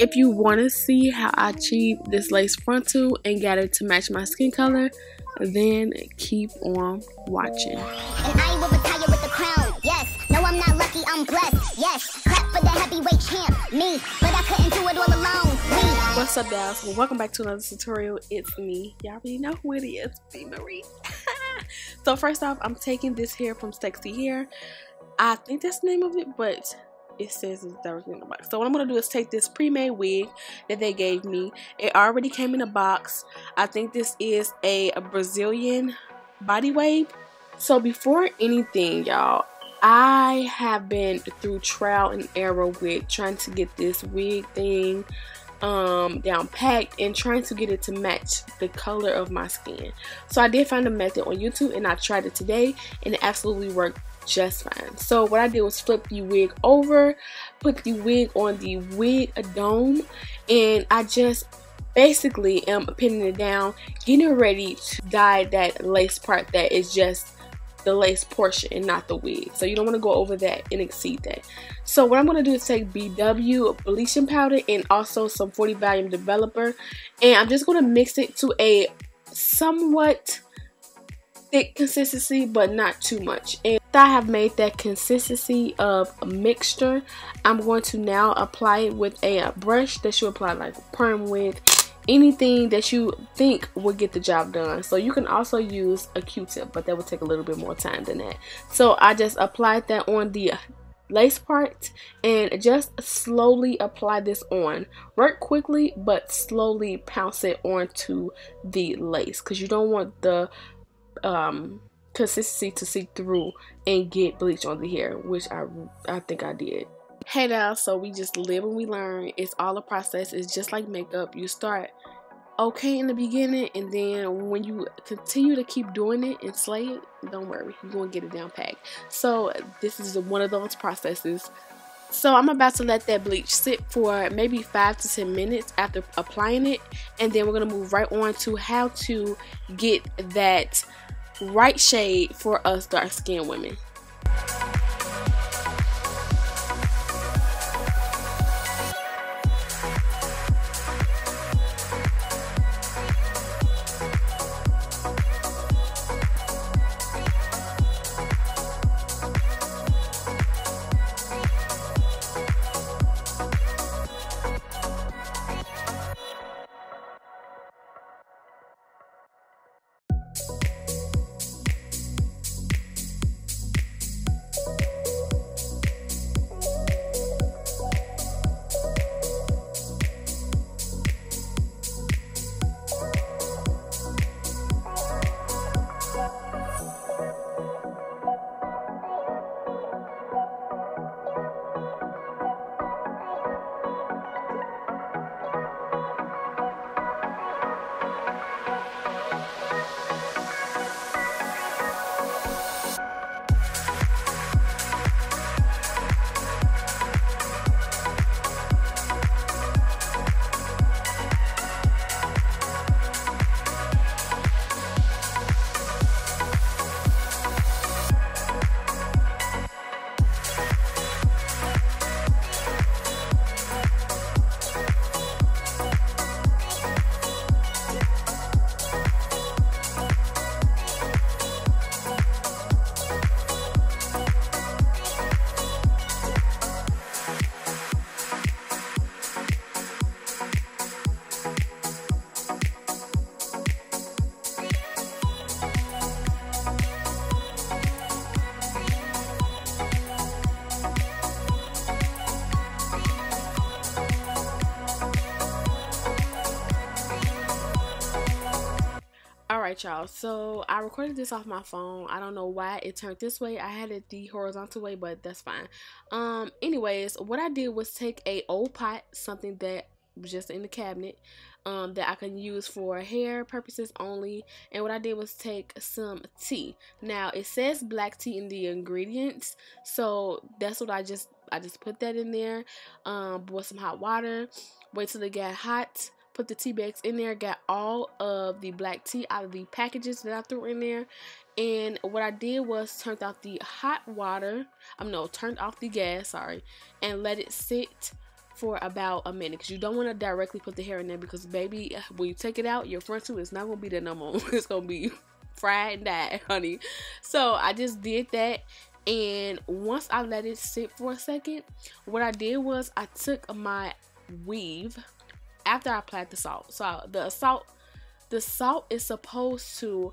If you want to see how I achieved this lace frontal and got it to match my skin color, then keep on watching. And I will retire with the crown, yes. No, I'm not lucky, I'm blessed, yes. Clap for the heavyweight champ, me. But I couldn't do it all alone, me. What's up, guys? Well, welcome back to another tutorial. It's me. Y'all already know who it is, Briana Marie. So first off, I'm taking this hair from Cexxy Hair. I think that's the name of it, but it says it's directly in the box. So what I'm going to do is take this pre-made wig that they gave me. It already came in a box. I think this is a Brazilian body wave. So before anything, y'all, I have been through trial and error with trying to get this wig thing down packed and trying to get it to match the color of my skin. So I did find a method on YouTube and I tried it today and it absolutely worked just fine. So what I did was flip the wig over, put the wig on the wig dome, and I just basically am pinning it down, getting ready to dye that lace part that is just the lace portion and not the wig. So you don't want to go over that and exceed that. So what I'm going to do is take BW bleaching powder and also some 40 volume developer, and I'm just going to mix it to a somewhat thick consistency but not too much. And I have made that consistency of a mixture, I'm going to now apply it with a brush that you apply like perm with, anything that you think will get the job done. So you can also use a Q-tip, but that would take a little bit more time than that. So I just applied that on the lace part and just slowly apply this on. Work quickly but slowly pounce it onto the lace because you don't want the consistency to seep through and get bleach on the hair, which I think I did. Hey now, so we just live and we learn. It's all a process. It's just like makeup. You start okay in the beginning, and then when you continue to keep doing it and slay it, don't worry, you're gonna get it down packed. So this is one of those processes. So I'm about to let that bleach sit for maybe 5 to 10 minutes after applying it, and then we're gonna move right on to how to get that right shade for us dark skinned women. Alright y'all, so I recorded this off my phone. I don't know why it turned this way. I had it the horizontal way, but that's fine. Anyways, what I did was take a old pot, something that was just in the cabinet, that I can use for hair purposes only, and what I did was take some tea. Now it says black tea in the ingredients, so that's what I just put that in there. Boil some hot water, wait till it got hot, put the tea bags in there, got all of the black tea out of the packages that I threw in there, and what I did was turned off the gas, and let it sit for about a minute, because you don't want to directly put the hair in there, because baby, when you take it out, your frontal is not gonna be there no more. It's gonna be fried and dyed, honey. So I just did that, and once I let it sit for a second, what I did was I took my weave after I applied the salt. So the salt is supposed to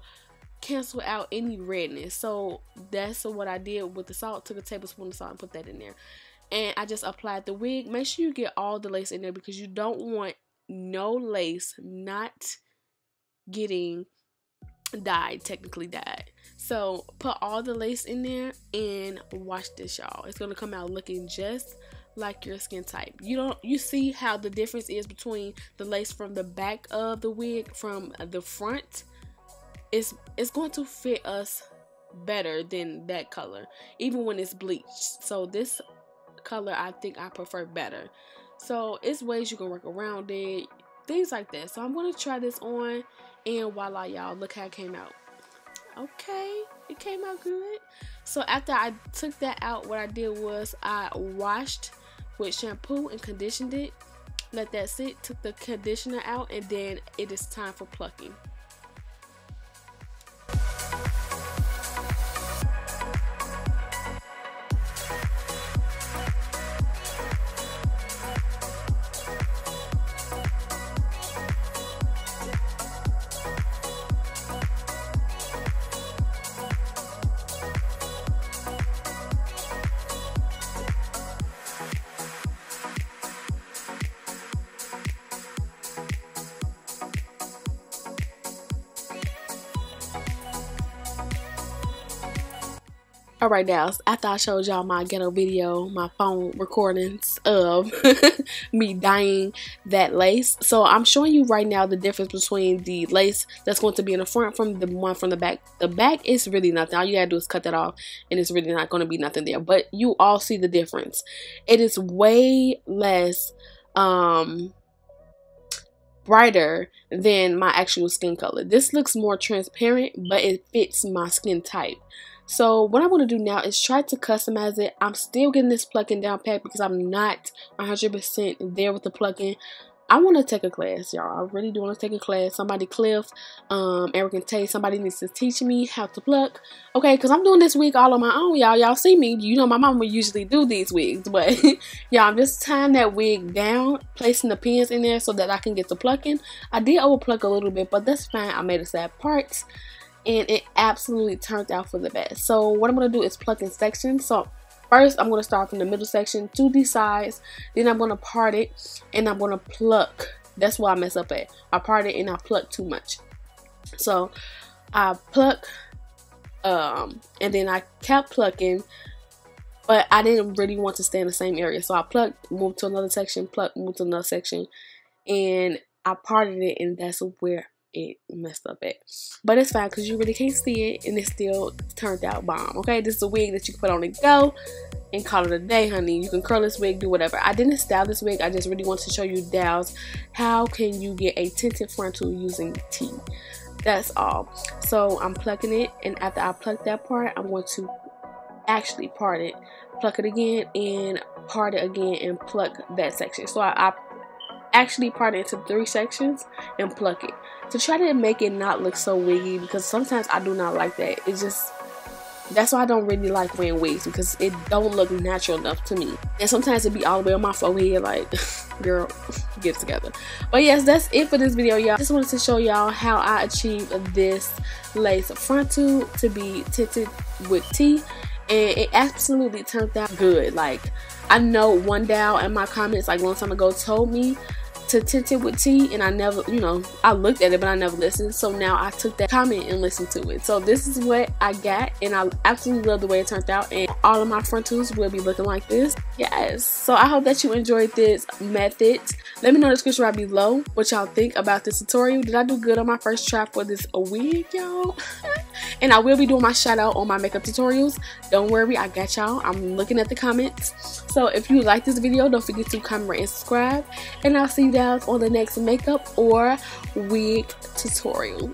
cancel out any redness. So that's what I did with the salt. Took a tablespoon of salt and put that in there, and I just applied the wig. Make sure you get all the lace in there, because you don't want no lace not getting dyed, technically dyed. So put all the lace in there and watch this, y'all. It's gonna come out looking just like your skin type. You see how the difference is between the lace from the back of the wig from the front? It's going to fit us better than that color, even when it's bleached. So this color I think I prefer better. So it's ways you can work around it, things like that. So I'm gonna try this on, and voila, y'all, look how it came out. Okay, it came out good. So after I took that out, what I did was I washed with shampoo and conditioned it, let that sit, took the conditioner out, and then it is time for plucking. Alright, now, after I showed y'all my ghetto video, my phone recordings of me dyeing that lace. So I'm showing you right now the difference between the lace that's going to be in the front from the one from the back. The back is really nothing. All you gotta do is cut that off, and it's really not going to be nothing there. But you all see the difference. It is way less brighter than my actual skin color. This looks more transparent, but it fits my skin type. So what I'm going to do now is try to customize it. I'm still getting this plucking down pat, because I'm not 100% there with the plucking. I want to take a class, y'all. I really do want to take a class. Somebody, Cliff, Eric and Tay, somebody needs to teach me how to pluck. Okay, because I'm doing this wig all on my own, y'all. Y'all see me. You know my mama usually do these wigs. But, y'all, I'm just tying that wig down, placing the pins in there so that I can get the plucking. I did over pluck a little bit, but that's fine. I made a sad parts, and it absolutely turned out for the best. So what I'm going to do is pluck in sections. So first I'm going to start from the middle section to the sides. Then I'm going to part it, and I'm going to pluck. That's where I mess up at. I part it and I pluck too much. So I pluck, and then I kept plucking, but I didn't really want to stay in the same area. So I plucked, moved to another section, plucked, moved to another section, and I parted it, and that's where it messed up at. But it's fine, because you really can't see it, and it still turned out bomb. Okay, this is a wig that you can put on and go and call it a day, honey. You can curl this wig, do whatever. I didn't style this wig. I just really want to show you, Dow's, how can you get a tinted frontal using tea. That's all. So I'm plucking it, and after I pluck that part, I'm going to actually part it, pluck it again, and part it again, and pluck that section. So I actually part it into 3 sections and pluck it to try to make it not look so wiggy, because sometimes I do not like that. It's just, that's why I don't really like wearing wigs, because it don't look natural enough to me. And sometimes it be all the way on my forehead, like, girl, get it together. But yes, that's it for this video, y'all. Just wanted to show y'all how I achieved this lace frontal to be tinted with tea, and it absolutely turned out good. Like, I know one Dow in my comments like a long time ago told me to tint it with tea, and I never, you know, I looked at it but I never listened. So now I took that comment and listened to it. So this is what I got, and I absolutely love the way it turned out, and all of my frontals will be looking like this. Yes, so I hope that you enjoyed this method. Let me know in the description right below what y'all think about this tutorial. Did I do good on my first try for this wig, y'all? And I will be doing my shout out on my makeup tutorials. Don't worry, I got y'all. I'm looking at the comments. So if you like this video, don't forget to comment, rate, and subscribe, and I'll see you guys on the next makeup or wig tutorial.